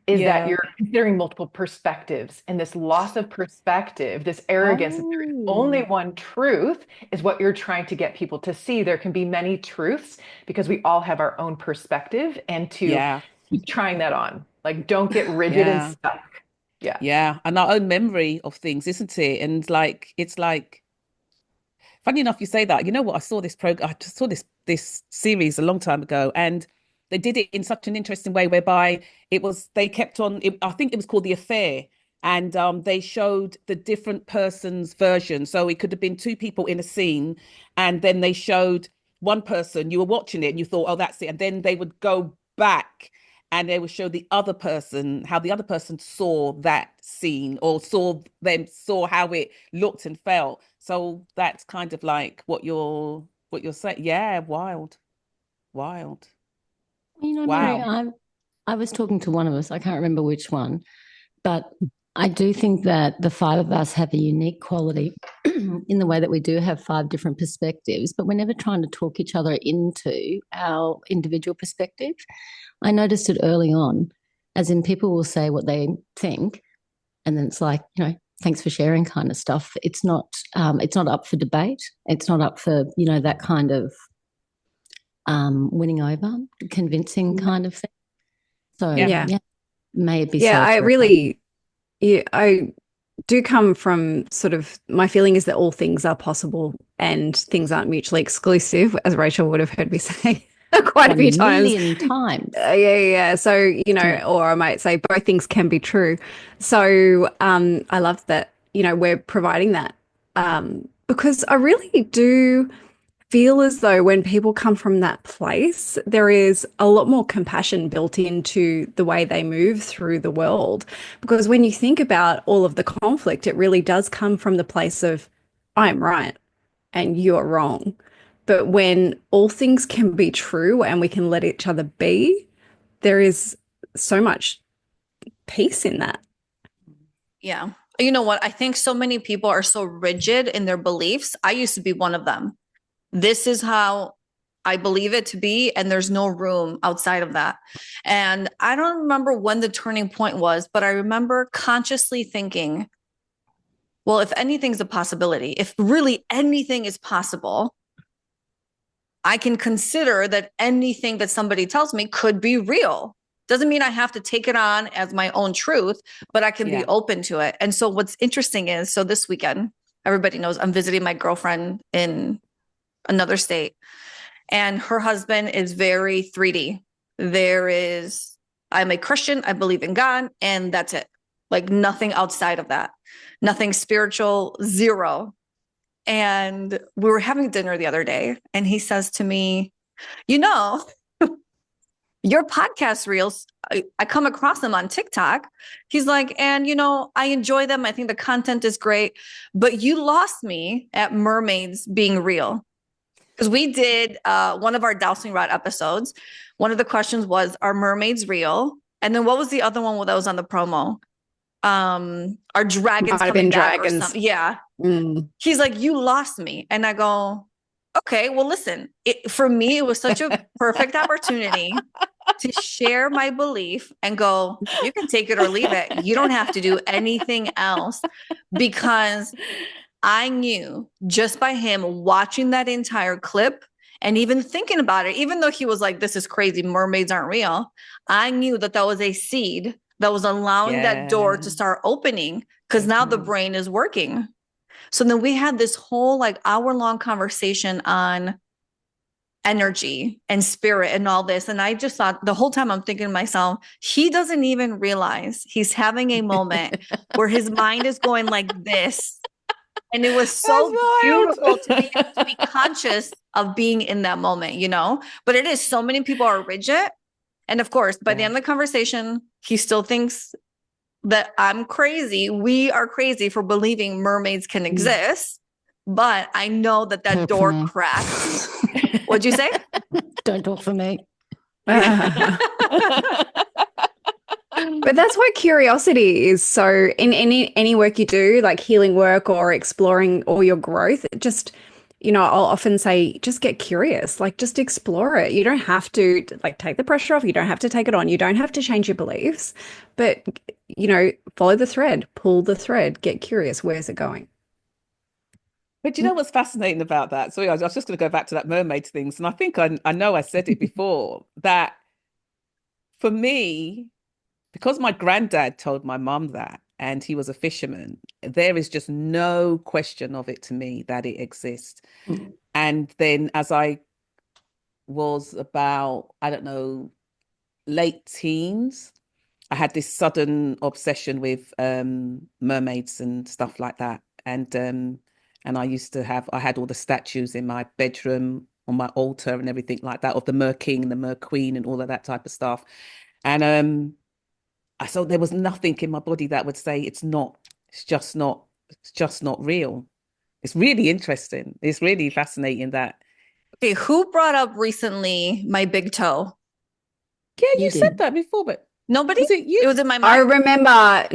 Speaker 2: is that you're considering multiple perspectives. And this loss of perspective, this arrogance that there is only one truth is what you're trying to get people to see. There can be many truths because we all have our own perspective, and to keep trying that on. Like, don't get rigid and stuck.
Speaker 4: Yeah. And our own memory of things, isn't it? And like, it's like, funny enough, you say that. You know what? I saw this program. I just saw this series a long time ago, and they did it in such an interesting way, whereby they kept on. I think it was called The Affair, and they showed the different person's version. So it could have been two people in a scene, and then they showed one person. You were watching it, and you thought, "Oh, that's it," and then they would go back and they would show the other person how the other person saw that scene, or saw how it looked and felt. So that's kind of like what you're saying. Yeah, wild.
Speaker 5: Wow. Mary, I was talking to one of us, I can't remember which one, but I do think that the five of us have a unique quality in the way that we do have five different perspectives, but we're never trying to talk each other into our individual perspective. I noticed it early on, as in people will say what they think, and then it's like, thanks for sharing kind of stuff. It's not up for debate. It's not up for, that kind of winning over, convincing kind of thing. So may it be so.
Speaker 3: I do come from sort of, my feeling is that all things are possible and things aren't mutually exclusive, as Rachel would have heard me say quite a few times.
Speaker 5: A million times.
Speaker 3: So, or I might say both things can be true. So I love that, we're providing that because I really do feel as though when people come from that place, there is a lot more compassion built into the way they move through the world. Because when you think about all of the conflict, it really does come from the place of, I'm right and you're wrong. But when all things can be true and we can let each other be, there is so much peace in that.
Speaker 1: Yeah. You know what? I think so many people are so rigid in their beliefs. I used to be one of them. This is how I believe it to be, and there's no room outside of that. And I don't remember when the turning point was, but I remember consciously thinking, well, if anything's a possibility, if really anything is possible, I can consider that anything that somebody tells me could be real. Doesn't mean I have to take it on as my own truth, but I can be open to it. And so what's interesting is, so this weekend, everybody knows I'm visiting my girlfriend in another state, and her husband is very 3D. I'm a Christian, I believe in God, and that's it. Like nothing outside of that, nothing spiritual, zero. And we were having dinner the other day, and he says to me, your podcast reels, I come across them on TikTok. He's like, and I enjoy them. I think the content is great, but you lost me at mermaids being real. Because we did one of our dowsing rod episodes. One of the questions was, are mermaids real? And then what was the other one that was on the promo? Are dragons coming back or something? Yeah. He's like, you lost me. And I go, okay, well, listen, for me, it was such a perfect opportunity to share my belief and go, you can take it or leave it. You don't have to do anything else, because I knew just by him watching that entire clip and even thinking about it, even though he was like, this is crazy, mermaids aren't real, I knew that that was a seed that was allowing that door to start opening, because now the brain is working. So then we had this whole like hour-long conversation on energy and spirit and all this. And I just thought the whole time I'm thinking to myself, he doesn't even realize he's having a moment where his mind is going like this. And it was so beautiful to be able to be conscious of being in that moment, you know? But it is, so many people are rigid. And of course, by the end of the conversation, he still thinks that I'm crazy. We are crazy for believing mermaids can exist. But I know that that door cracked. What'd you say?
Speaker 5: Don't talk for me.
Speaker 3: But that's why curiosity is so, in any work you do, like healing work or exploring all your growth, just, you know, I'll often say, just get curious, like just explore it. You don't have to like take the pressure off. You don't have to take it on. You don't have to change your beliefs, but, you know, follow the thread, pull the thread, get curious. Where's it going?
Speaker 4: But you know what's fascinating about that? So I was just going to go back to that mermaid things. And I think I know I said it before, that for me, because my granddad told my mum that, and he was a fisherman, there is just no question of it to me that it exists. And then as I was about, I don't know, late teens, I had this sudden obsession with mermaids and stuff like that. And I used to I had all the statues in my bedroom on my altar and everything like that, of the Mer King and the Mer Queen and all of that type of stuff. And I saw there was nothing in my body that would say it's just not real. It's really interesting. It's really fascinating that.
Speaker 1: Okay, who brought up recently my big toe?
Speaker 4: Yeah, you said that before, but
Speaker 1: nobody?
Speaker 4: Was it you?
Speaker 1: It was in my mind.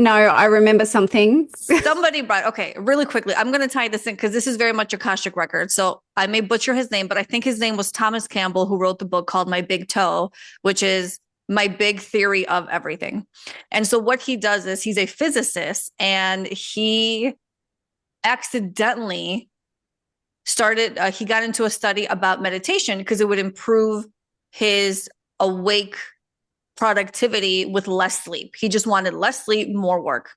Speaker 3: I remember something.
Speaker 1: Somebody brought, okay, really quickly. I'm going to tie this in because this is very much Akashic record. So I may butcher his name, but I think his name was Thomas Campbell, who wrote the book called My Big Toe, which is my big theory of everything. And so what he does is he's a physicist, and he accidentally he got into a study about meditation because it would improve his awake productivity with less sleep. He just wanted less sleep, more work.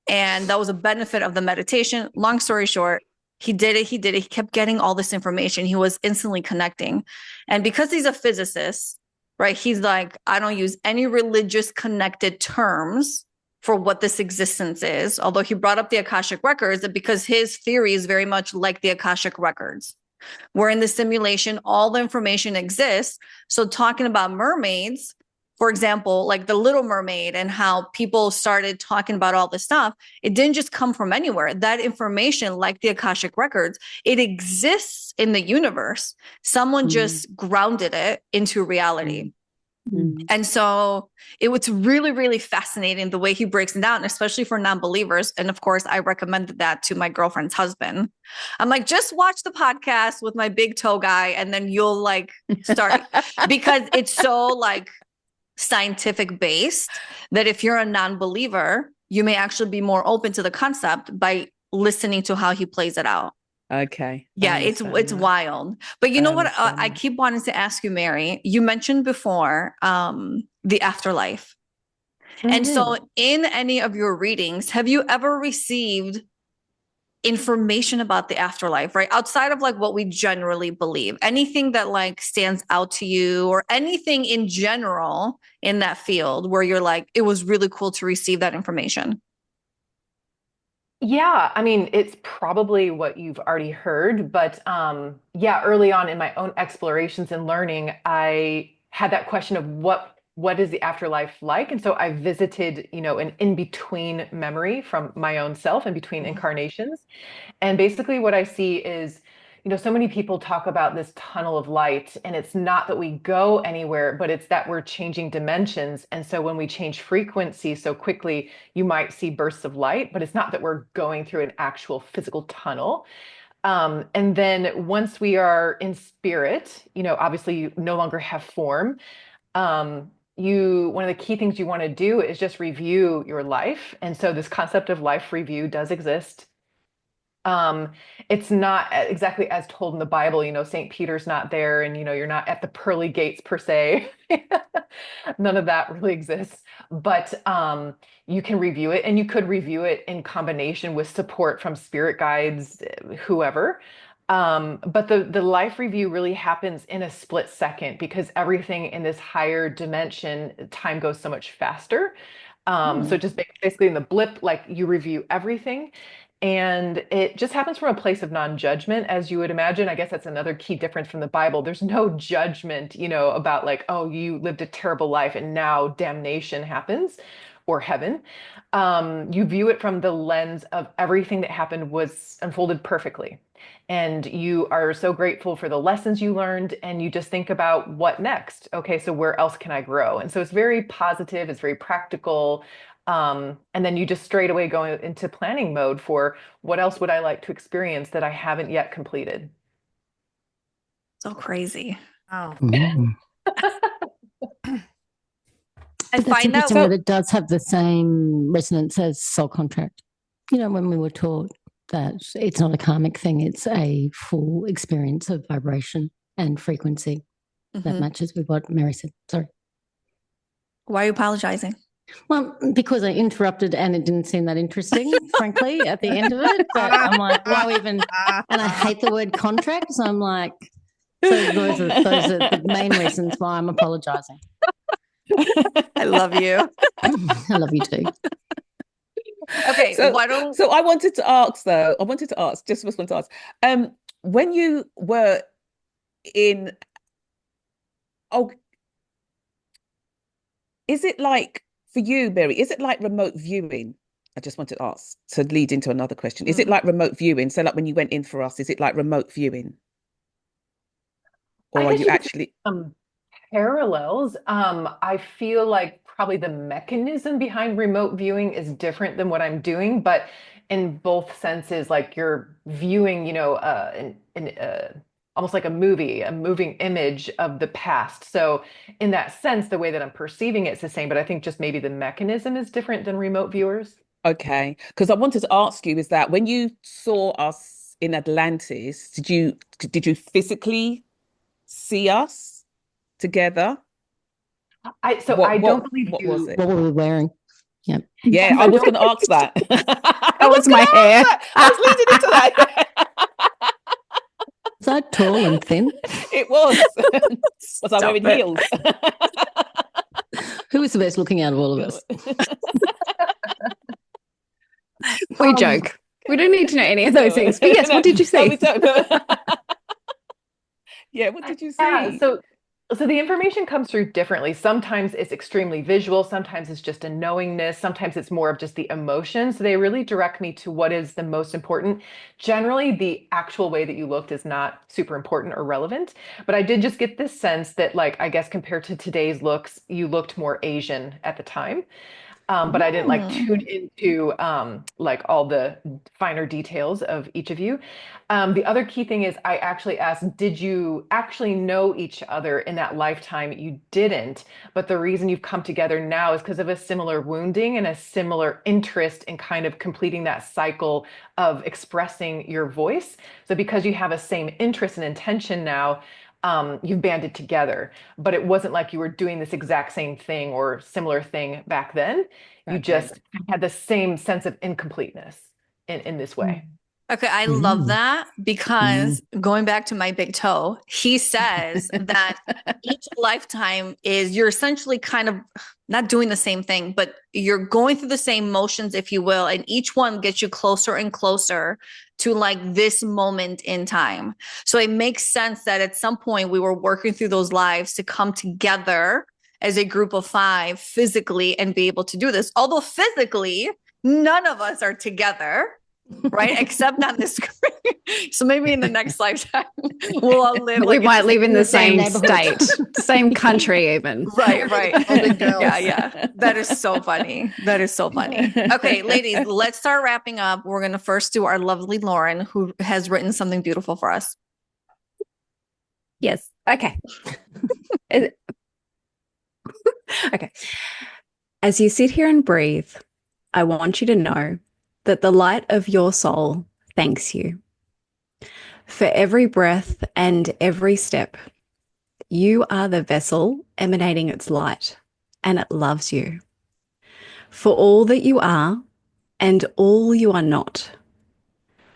Speaker 1: And that was a benefit of the meditation. Long story short, he did it. He kept getting all this information. He was instantly connecting. And because he's a physicist, right, he's like, I don't use any religious connected terms for what this existence is. Although he brought up the Akashic records, because his theory is very much like the Akashic records. Where in the simulation, all the information exists. So talking about mermaids, for example, like the Little Mermaid and how people started talking about all this stuff, it didn't just come from anywhere. That information, like the Akashic records, it exists in the universe. Someone just grounded it into reality. And so it was really, really fascinating the way he breaks it down, especially for non-believers. And of course, I recommended that to my girlfriend's husband. I'm like, just watch the podcast with my big toe guy, and then you'll like start, because it's so like scientific based that if you're a non-believer, you may actually be more open to the concept by listening to how he plays it out.
Speaker 4: Okay.
Speaker 1: Yeah, it's wild. But you know what? I keep wanting to ask you, Mary, you mentioned before the afterlife. And so in any of your readings, have you ever received information about the afterlife, right? Outside of like what we generally believe, anything that like stands out to you, or anything in general in that field where you're like, it was really cool to receive that information?
Speaker 2: Yeah, I mean, it's probably what you've already heard, but yeah, early on in my own explorations and learning, I had that question of what is the afterlife like? And so I visited, you know, an in-between memory from my own self in between incarnations. And basically what I see is, you know, so many people talk about this tunnel of light, and it's not that we go anywhere, but it's that we're changing dimensions. And so when we change frequency so quickly, you might see bursts of light, but it's not that we're going through an actual physical tunnel. And then once we are in spirit, you know, obviously you no longer have form. One of the key things you want to do is just review your life. And so this concept of life review does exist. It's not exactly as told in the Bible, St. Peter's not there and, you're not at the pearly gates per se. None of that really exists, but you can review it, and you could review it in combination with support from spirit guides, whoever. But the life review really happens in a split second because everything in this higher dimension, time goes so much faster. So just basically in the blip, like you review everything. And it just happens from a place of non-judgment, as you would imagine. I guess that's another key difference from the Bible. There's no judgment, about like, oh, you lived a terrible life and now damnation happens or heaven. You view it from the lens of everything that happened was unfolded perfectly. And you are so grateful for the lessons you learned, and you just think about what next. Okay, so where else can I grow? And so it's very positive, it's very practical. And then you just straight away go into planning mode for what else would I like to experience that I haven't yet completed.
Speaker 1: So crazy.
Speaker 6: Oh.
Speaker 1: I find that
Speaker 5: it does have the same resonance as soul contract. When we were taught that it's not a karmic thing, it's a full experience of vibration and frequency that matches with what Mary said. Sorry.
Speaker 1: Why are you apologizing?
Speaker 5: Well, because I interrupted and it didn't seem that interesting, frankly, at the end of it. But I'm like, why even? And I hate the word contract, so I'm like, so those are the main reasons why I'm apologizing.
Speaker 1: I love you.
Speaker 5: I love you too.
Speaker 1: Okay,
Speaker 4: so I wanted to ask, when you were in, is it like, for you, Mary, is it like remote viewing? I just wanted to ask to lead into another question. Is it like remote viewing? So like when you went in for us, is it like remote viewing? Or are you actually
Speaker 2: parallels? I feel like probably the mechanism behind remote viewing is different than what I'm doing, but in both senses, like you're viewing, almost like a movie, a moving image of the past. So in that sense, the way that I'm perceiving it's the same, but I think just maybe the mechanism is different than remote viewers.
Speaker 4: Okay, because I wanted to ask you, is that when you saw us in Atlantis, did you physically see us together?
Speaker 2: I don't believe
Speaker 4: what
Speaker 2: you.
Speaker 4: was it?
Speaker 5: What were we wearing?
Speaker 4: Yeah, I was going to ask that.
Speaker 3: That was my hair.
Speaker 4: I was leading into that.
Speaker 5: Was I tall and thin?
Speaker 4: It was. Was I wearing heels?
Speaker 5: Who was the best looking out of all of us?
Speaker 3: We joke. We don't need to know any of those things. But yes, what did you see?
Speaker 4: No, we don't. Yeah, what did you see?
Speaker 2: Yeah, so the information comes through differently. Sometimes it's extremely visual, sometimes it's just a knowingness, sometimes it's more of just the emotion. So they really direct me to what is the most important. Generally, the actual way that you looked is not super important or relevant, but I did just get this sense that, like, I guess compared to today's looks, you looked more Asian at the time. But I didn't like tune into like all the finer details of each of you. The other key thing is I actually asked, did you actually know each other in that lifetime? You didn't, but the reason you've come together now is because of a similar wounding and a similar interest in kind of completing that cycle of expressing your voice. So because you have a same interest and intention now, you've banded together, but it wasn't like you were doing this exact same thing or similar thing back then. You just had the same sense of incompleteness in this way.
Speaker 1: Okay, I love that because going back to my big toe, he says that each lifetime is you're essentially kind of not doing the same thing, but you're going through the same motions, if you will, and each one gets you closer and closer to like this moment in time. So it makes sense that at some point we were working through those lives to come together as a group of 5 physically and be able to do this. Although physically, none of us are together. Right, except on this screen. So maybe in the next lifetime, we'll all live.
Speaker 3: We might live in the same state, same country, even.
Speaker 1: Right. Yeah. That is so funny. Okay, ladies, let's start wrapping up. We're going to first do our lovely Lauren, who has written something beautiful for us.
Speaker 3: Yes. Okay. Okay. As you sit here and breathe, I want you to know that the light of your soul thanks you. For every breath and every step, you are the vessel emanating its light, and it loves you. For all that you are and all you are not.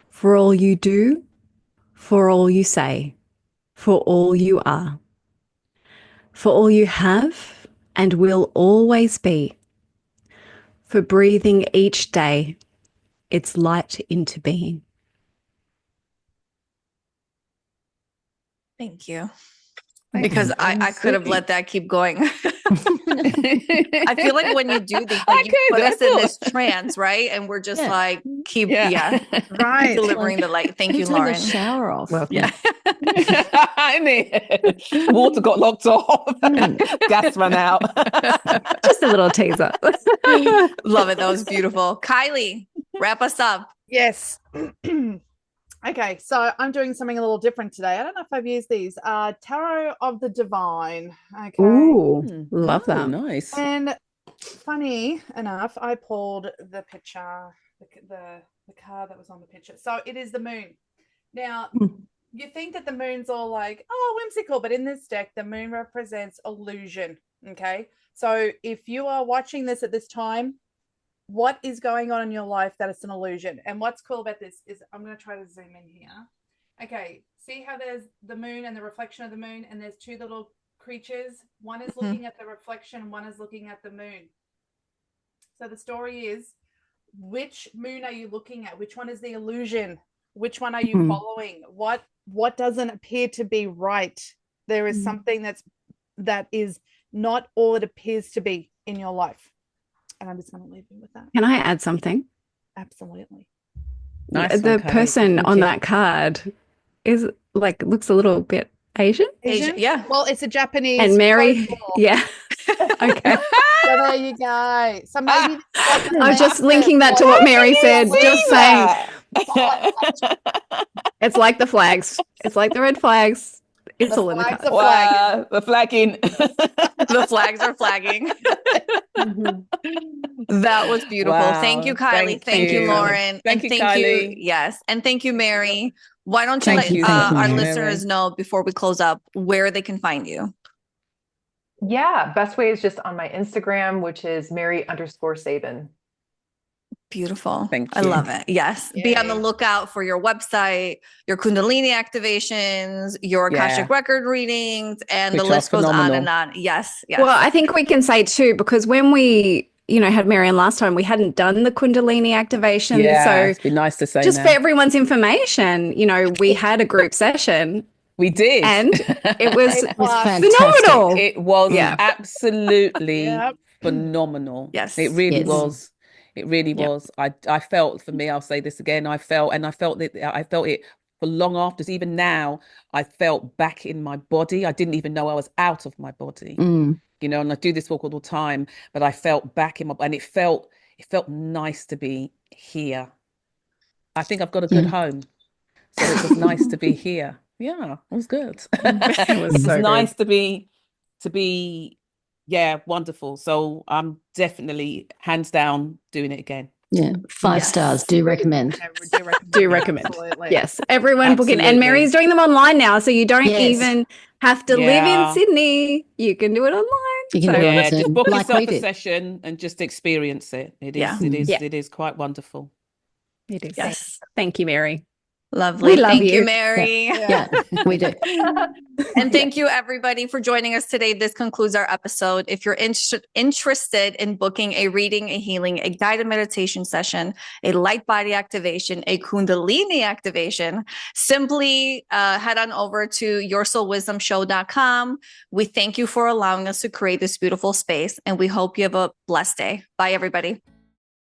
Speaker 3: For all you do, for all you say, for all you are. For all you have and will always be. For breathing each day its light into being.
Speaker 1: Thank you. Because I could have let that keep going. I feel like when you do these, like you put us in this trance, right? And we're just like,
Speaker 6: Right.
Speaker 1: delivering the light. Thank you, Lauren.
Speaker 5: Turn the shower off.
Speaker 3: Welcome.
Speaker 1: Yeah.
Speaker 4: I mean, water got locked off. Gas ran out.
Speaker 3: Just a little teaser.
Speaker 1: Love it. That was beautiful. Kylie, wrap us up.
Speaker 6: Yes. Okay, so I'm doing something a little different today. I don't know if I've used these. Tarot of the Divine. Okay.
Speaker 3: Ooh, love that.
Speaker 4: Oh, nice.
Speaker 6: And funny enough, I pulled the picture, the card that was on the picture. So it is the moon. Now, you think that the moon's all like, oh, whimsical, but in this deck, the moon represents illusion. Okay. So if you are watching this at this time, what is going on in your life that it's an illusion? And what's cool about this is I'm going to try to zoom in here. Okay. See how there's the moon and the reflection of the moon, and there's two little creatures. One is looking at the reflection and one is looking at the moon. So the story is, which moon are you looking at? Which one is the illusion? Which one are you following? What doesn't appear to be right? There is something that is not all it appears to be in your life. And I'm just going to leave you with that.
Speaker 3: Can I add something?
Speaker 6: Absolutely.
Speaker 4: Nice
Speaker 3: The
Speaker 4: one, Kylie.
Speaker 3: person
Speaker 4: Thank
Speaker 3: on
Speaker 4: you.
Speaker 3: that card is like, looks a little bit Asian.
Speaker 1: Asian, yeah.
Speaker 6: Well, it's a Japanese.
Speaker 3: And Mary,
Speaker 6: folklore.
Speaker 3: yeah. Okay.
Speaker 6: So there you go. So maybe
Speaker 3: I'm just linking that to what Mary said. Just saying, it's like the flags. It's like the red flags. It's
Speaker 6: The
Speaker 3: all in the
Speaker 6: flags
Speaker 3: card.
Speaker 6: are
Speaker 4: Wow, the flagging.
Speaker 1: The flags are flagging. That was beautiful.
Speaker 4: Wow,
Speaker 1: Thank you, Kylie. Thank you,
Speaker 4: you.
Speaker 1: Lauren.
Speaker 4: Thank
Speaker 1: and
Speaker 4: you,
Speaker 1: thank you.
Speaker 4: Kylie.
Speaker 1: Yes. And thank you, Mary. Why don't you
Speaker 5: Thank
Speaker 1: let
Speaker 5: you,
Speaker 1: our
Speaker 5: Mary.
Speaker 1: listeners know before we close up where they can find you?
Speaker 2: Yeah, best way is just on my Instagram, which is Mary_Sabin.
Speaker 1: Beautiful.
Speaker 4: Thank
Speaker 1: I
Speaker 4: you.
Speaker 1: love it. Yes. Be on the
Speaker 6: Yay.
Speaker 1: lookout for your website, your Kundalini activations, your Akashic record readings, and the
Speaker 4: Which are
Speaker 1: list goes on
Speaker 4: phenomenal.
Speaker 1: and on. Yes. Yes.
Speaker 3: Well, I think we can say too, because when we, had Marianne last time, we hadn't done the Kundalini activation.
Speaker 4: Yeah,
Speaker 3: So
Speaker 4: it'd be nice to say
Speaker 3: just
Speaker 4: now.
Speaker 3: for everyone's information, we had a group session
Speaker 4: We did.
Speaker 3: and it was
Speaker 5: It was fantastic.
Speaker 3: phenomenal.
Speaker 4: It was
Speaker 3: Yeah.
Speaker 4: absolutely
Speaker 6: Yep.
Speaker 4: phenomenal.
Speaker 1: Yes.
Speaker 4: It really
Speaker 5: Yes.
Speaker 4: was. It really
Speaker 3: Yep.
Speaker 4: was. I felt, for me, I'll say this again, I felt it for long afters. Even now, I felt back in my body. I didn't even know I was out of my body.
Speaker 5: Mm.
Speaker 4: And I do this walk all the time, but I felt back in my, and it felt nice to be here. I think I've got a good home. So it was nice to be here. Yeah, it was good.
Speaker 3: It was so
Speaker 4: nice to be, yeah, wonderful. So I'm definitely hands down doing it again.
Speaker 5: Yeah. 5 stars. Do recommend.
Speaker 3: Do recommend.
Speaker 6: Absolutely.
Speaker 3: Yes, everyone book in. And
Speaker 4: Absolutely.
Speaker 3: Mary's doing them online now, so you don't
Speaker 5: Yes.
Speaker 3: even have to live in
Speaker 4: Yeah.
Speaker 3: Sydney. You can do it online.
Speaker 5: You can
Speaker 3: So-
Speaker 5: do it on
Speaker 4: Yeah,
Speaker 5: Zoom,
Speaker 4: just book
Speaker 5: like we
Speaker 4: yourself a
Speaker 5: did.
Speaker 4: session and just experience it. It is,
Speaker 1: Yeah.
Speaker 4: it is quite wonderful.
Speaker 3: It is.
Speaker 1: Yes.
Speaker 3: Thank you, Mary.
Speaker 1: Lovely.
Speaker 3: We love
Speaker 1: Thank you,
Speaker 3: you.
Speaker 1: Mary.
Speaker 5: Yeah, we do.
Speaker 1: And thank you, everybody, for joining us today. This concludes our episode. If you're interested in booking a reading, a healing, a guided meditation session, a Lightbody activation, a Kundalini activation, simply head on over to yoursoulwisdomshow.com. We thank you for allowing us to create this beautiful space, and we hope you have a blessed day. Bye, everybody.